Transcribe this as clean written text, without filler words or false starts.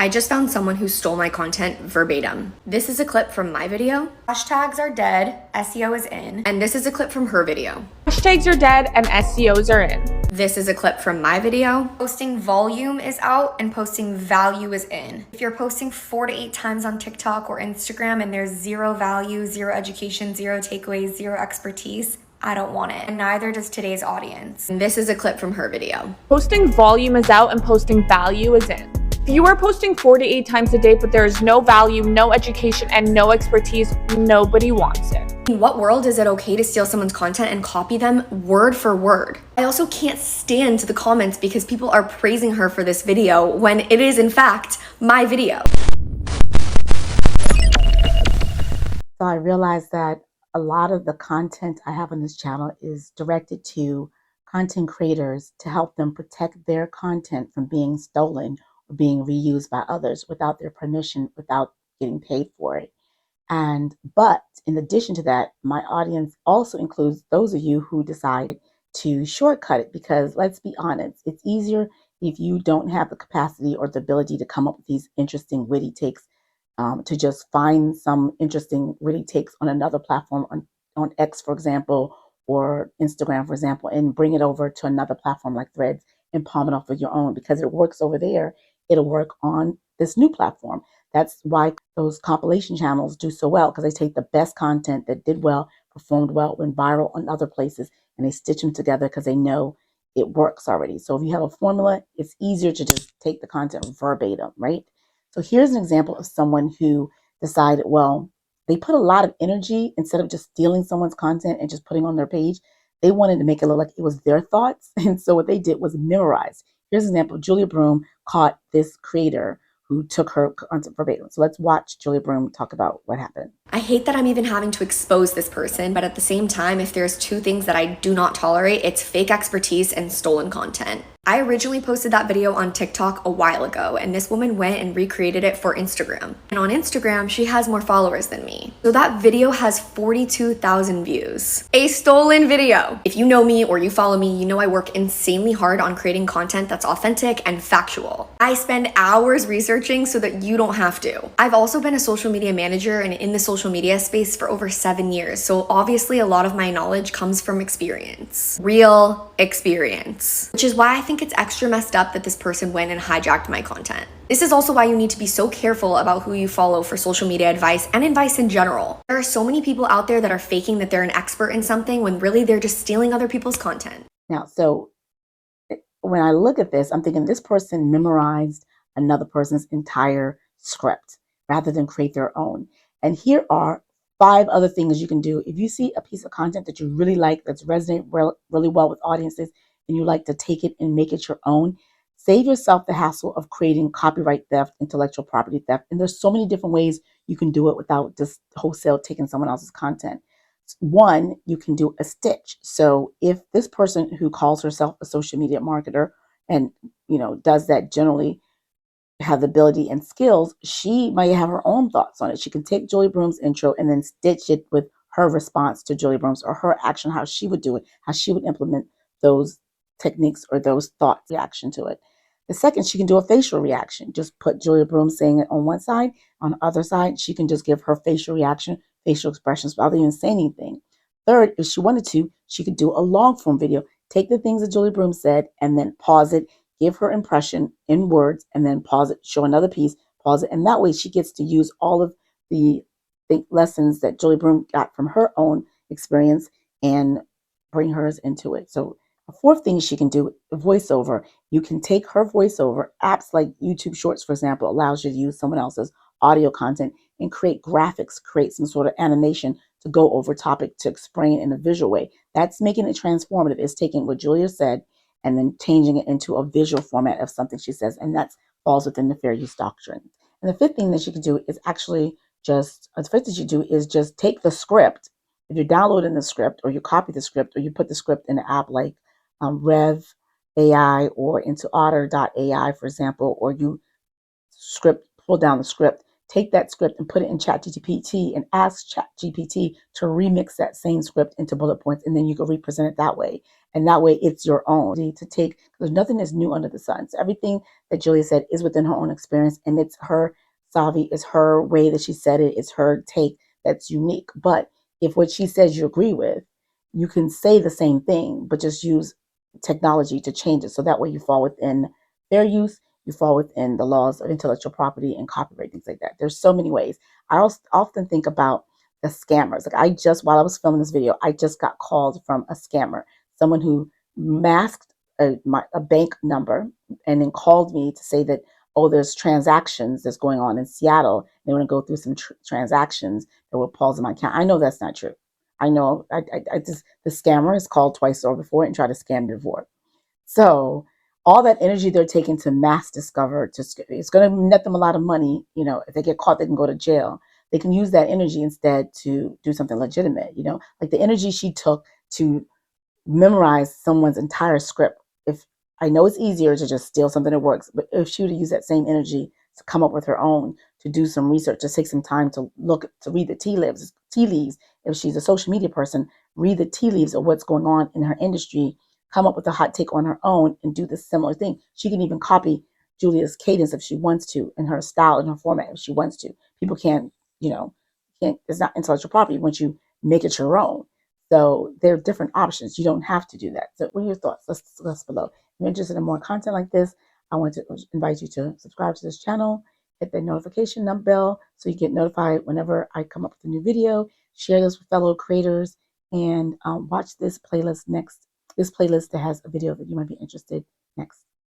I just found someone who stole my content verbatim. This is a clip from my video. Hashtags are dead, SEO is in. And this is a clip from her video. Hashtags are dead and SEOs are in. This is a clip from my video. Posting volume is out and posting value is in. If you're posting 4 to 8 times on TikTok or Instagram and there's zero value, zero education, zero takeaways, zero expertise, I don't want it. And neither does today's audience. And this is a clip from her video. Posting volume is out and posting value is in. If you are posting 4 to 8 times a day, but there is no value, no education, and no expertise, nobody wants it. In what world is it okay to steal someone's content and copy them word for word? I also can't stand the comments because people are praising her for this video when it is in fact my video. So I realized that a lot of the content I have on this channel is directed to content creators to help them protect their content from being stolen or being reused by others without their permission, without getting paid for it. But in addition to that, my audience also includes those of you who decide to shortcut it, because let's be honest, it's easier if you don't have the capacity or the ability to come up with these interesting witty takes, to just find some interesting witty takes on another platform, on X, for example, or Instagram, for example, and bring it over to another platform like Threads and palm it off with your own. Because it works over there, it'll work on this new platform. That's why those compilation channels do so well, because they take the best content that did well, performed well, went viral on other places, and they stitch them together because they know it works already. So if you have a formula, it's easier to just take the content verbatim, right? So here's an example of someone who decided, well, they put a lot of energy instead of just stealing someone's content and just putting on their page. They wanted to make it look like it was their thoughts. And so what they did was memorize. Here's an example. Julia Broom caught this creator who took her content verbatim. So let's watch Julia Broom talk about what happened. I hate that I'm even having to expose this person, but at the same time, if there's 2 things that I do not tolerate, it's fake expertise and stolen content. I originally posted that video on TikTok a while ago, and this woman went and recreated it for Instagram. And on Instagram, she has more followers than me. So that video has 42,000 views. A stolen video. If you know me or you follow me, you know I work insanely hard on creating content that's authentic and factual. I spend hours researching so that you don't have to. I've also been a social media manager and in the social media space for over 7 years, so obviously a lot of my knowledge comes from experience. Real experience. Which is why I think it's extra messed up that this person went and hijacked my content. This is also why you need to be so careful about who you follow for social media advice and advice in general. There are so many people out there that are faking that they're an expert in something when really they're just stealing other people's content. Now, so when I look at this, I'm thinking this person memorized another person's entire script rather than create their own. And here are 5 other things you can do. If you see a piece of content that you really like, that's resonate really well with audiences, and you like to take it and make it your own, save yourself the hassle of creating copyright theft, intellectual property theft. And there's so many different ways you can do it without just wholesale taking someone else's content. One, you can do a stitch. So if this person who calls herself a social media marketer and does that generally, have the ability and skills, she might have her own thoughts on it. She can take Julia Broom's intro and then stitch it with her response to Julia Broom's, or her action, how she would do it, how she would implement those techniques or those thoughts, reaction to it. The second, she can do a facial reaction. Just put Julia Broom saying it on one side. On the other side, she can just give her facial reaction, facial expressions without even saying anything. Third, if she wanted to, she could do a long form video. Take the things that Julia Broom said and then pause it, give her impression in words, and then pause it, show another piece, pause it. And that way she gets to use all of the lessons that Julia Broom got from her own experience and bring hers into it. So a fourth thing she can do, voiceover. You can take her voiceover. Apps like YouTube Shorts, for example, allows you to use someone else's audio content and create graphics, create some sort of animation to go over topic, to explain in a visual way. That's making it transformative. It's taking what Julia said and then changing it into a visual format of something she says, and that falls within the fair use doctrine. And the fifth thing that you can do is just take the script. If you're downloading the script, or you copy the script, or you put the script in an app like Rev AI or into Otter.ai, for example, or you pull down the script, take that script and put it in ChatGPT and ask ChatGPT to remix that same script into bullet points, and then you can represent it that way. And that way it's your own to take, because nothing is new under the sun. So everything that Julia said is within her own experience, and it's her savvy, it's her way that she said it, it's her take that's unique. But if what she says you agree with, you can say the same thing, but just use technology to change it. So that way you fall within fair use, you fall within the laws of intellectual property and copyright, things like that. There's so many ways. I also often think about the scammers. Like while I was filming this video, I just got called from a scammer, someone who masked a bank number and then called me to say that, oh, there's transactions that's going on in Seattle. They want to go through some transactions that will pause in my account. I know that's not true. I know I just, the scammer has called twice over before and tried to scam me before. So all that energy they're taking to mass discover, it's going to net them a lot of money. You know, if they get caught, they can go to jail. They can use that energy instead to do something legitimate. You know, like the energy she took to memorize someone's entire script. If I know it's easier to just steal something that works, but if she were to use that same energy to come up with her own, to do some research, to take some time to read the tea leaves. If she's a social media person, read the tea leaves of what's going on in her industry, come up with a hot take on her own, and do the similar thing. She can even copy Julia's cadence if she wants to, and her style and her format if she wants to. People can't, it's not intellectual property once you make it your own. So there are different options. You don't have to do that. So what are your thoughts? Let's discuss below. If you're interested in more content like this, I want to invite you to subscribe to this channel, hit the notification bell so you get notified whenever I come up with a new video. Share this with fellow creators, and watch this playlist next. This playlist that has a video that you might be interested next.